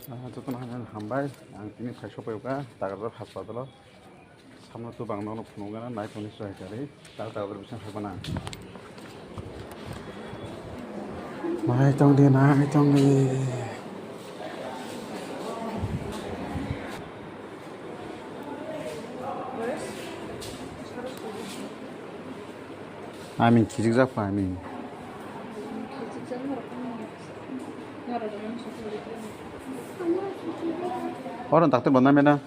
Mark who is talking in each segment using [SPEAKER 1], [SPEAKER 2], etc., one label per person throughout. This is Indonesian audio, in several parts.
[SPEAKER 1] 저도 하면 한발 양팀이 잘 쳐보여가 다가서 하스파들어 삼로도 방나노 분홍가는 나이 돈이 써야지 다가서 무슨 할거나 나이 동디 나이 동디 아민 기직작파 아민 orang takdir benar mana?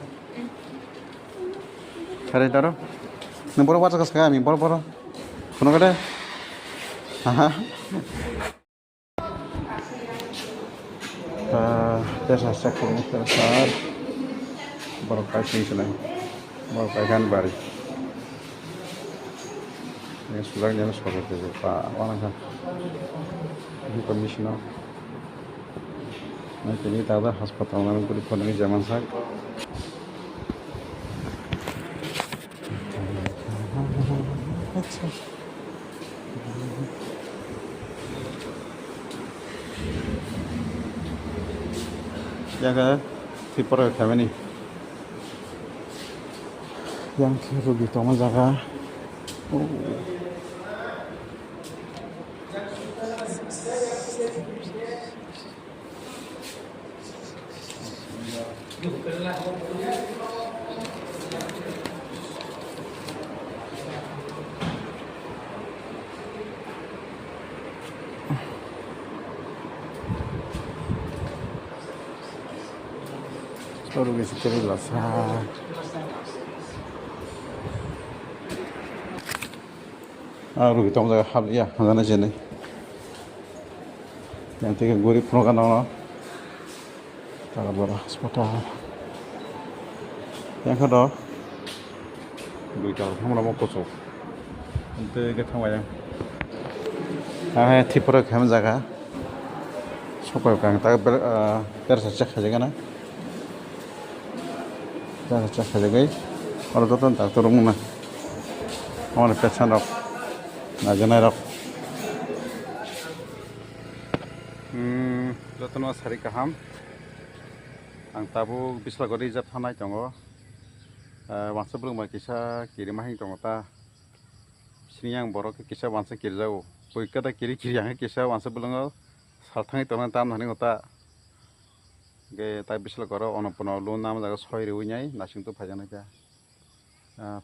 [SPEAKER 1] Cari taruh. Nembor apa sekarang kami? Boro. Kuno kada? Aha. Desa sektor besar. Boro kasih sana. Boro kan bari. Ini sudah jangan sekolah itu Pak. Mana kan? Ini komisioner. Nah, ini tahu hospital mana pun di zaman saya. Yang ke tipor kami ni, yang ke rugi toma jaga. Baru bisa jelas. Rugi tong jaga hal ya, mana jenis? Yang tiga gurih penuh kan Taga bora hospital. Yang kedua, duit kamu mau kosong. Untuk kita yang, tipor kami jaga. Supaya kang taga bersajak saja kan? Bersajak saja guys. Kalau tu tak turun mana. Orang pesan rok, najanai rok. Jatuh nas hari kaham. Ang tabu bisla gori jat hanai tongo wangsa belum kisah kiri mahing tongo ta sini yang borok kisah wangsa kiri jauh poika ta kiri yang kisah wangsa belum saltangi tongo tam nani ngota ge ta bisla goro onopono lu nam jaga soi rewi nyai nasing tu phajana kya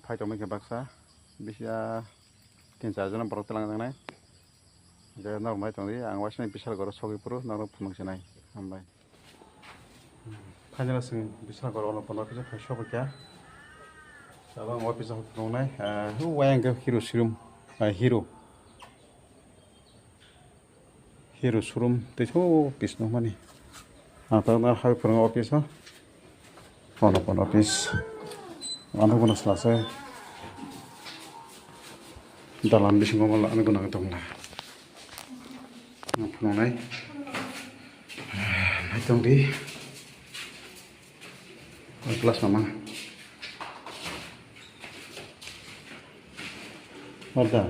[SPEAKER 1] phai tongo ke baksa bisa 3-4 John borok telang jangnai ge normal tongi ang wasni bisla goro sogi puru naro phunung sinai hambai Hanya sing bisa kalau orang pernah bisa fashion kerja, kalau mau bisa nonai, wayang ke hero showroom, hero showroom, itu bisnis mana? Atau nak hari pernah office ah, orang pernah office, orang pernah selesai, dalam bisnis ngomong lah, ane guna ketemu lah, nonai, itu di kelas mama ada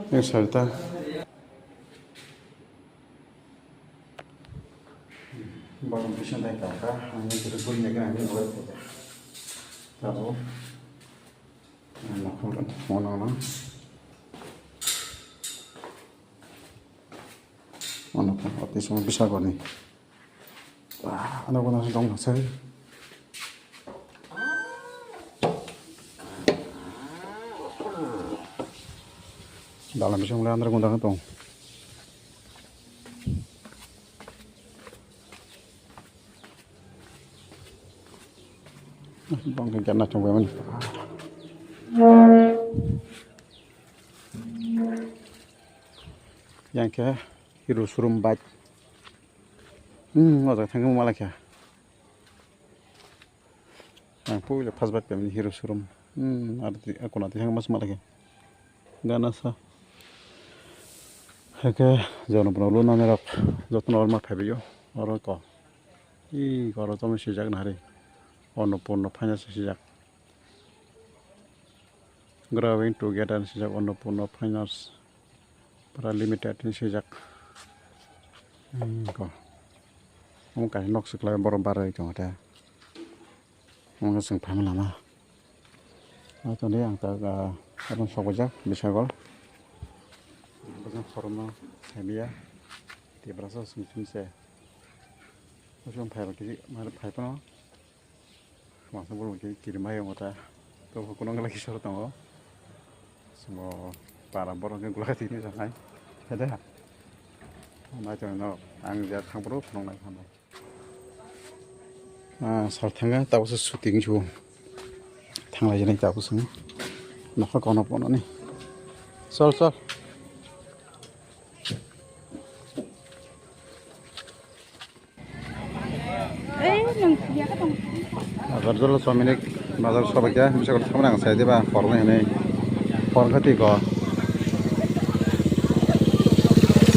[SPEAKER 1] yang serta baru bisa naik kakak hanya terus kan ini buat tahu mana pun artis semua bisa kok nih anak langsung dong saya dalam bisa mulai antara gundah tong bang kegiatan coba mana yang ke hero showroom bike 어제 당근 말라야 보일러 파스밭 때문에 hero showroom arti aku nanti yang mas malaki ganasa Hake jauh pernah na merak jatuh normal phabiyo orang ko i kalau kamu sejak nari Annapurna Finance sijak growing together sijak Annapurna Finance para limited ni sijak ko kai nok seklai borom barai jong ta mong sing pham lama to ni ang ta abang sokojak bisagol bazang forma habia ti brasa sum se 좀 파이렇게 말을 파이거나 와서 모르게 기름마에 오다 또 그런 거 기셔던 거 뭐 바람 보는 거 같이 되잖아요 해야 맞아요 안자 탕으로 그런 거 한다 아 설탕가 따고서 슈팅 주 탕라지는 따고서 나가 거나 보너니 썰 agar dulu suami ini bazar sobat ya bisa kalau kamu nggak saya tiba fornya ini form ketiga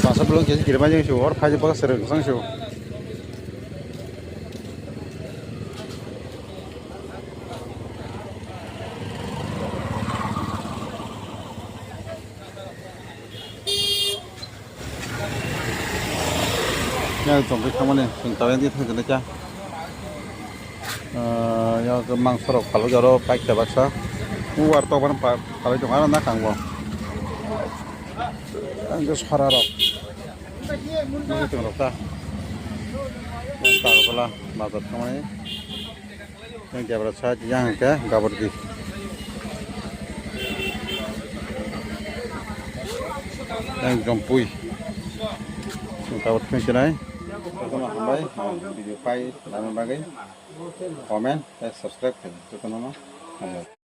[SPEAKER 1] masa belum jadi kirim aja sih orang pasti bakal sering sang sih ya总归kamu nih tahu yang itu kan aja ya kemang serok kalau jaro baik terpaksa luar tau kan kalau itu mana nak anggo anggo suara rok ini itu rok ta tahu pula bazar kamu ini yang jabra saja yang ke gabar di yang jompui tahu kencenai sama hambai video file lama bagai komen dan subscribe kan itu nama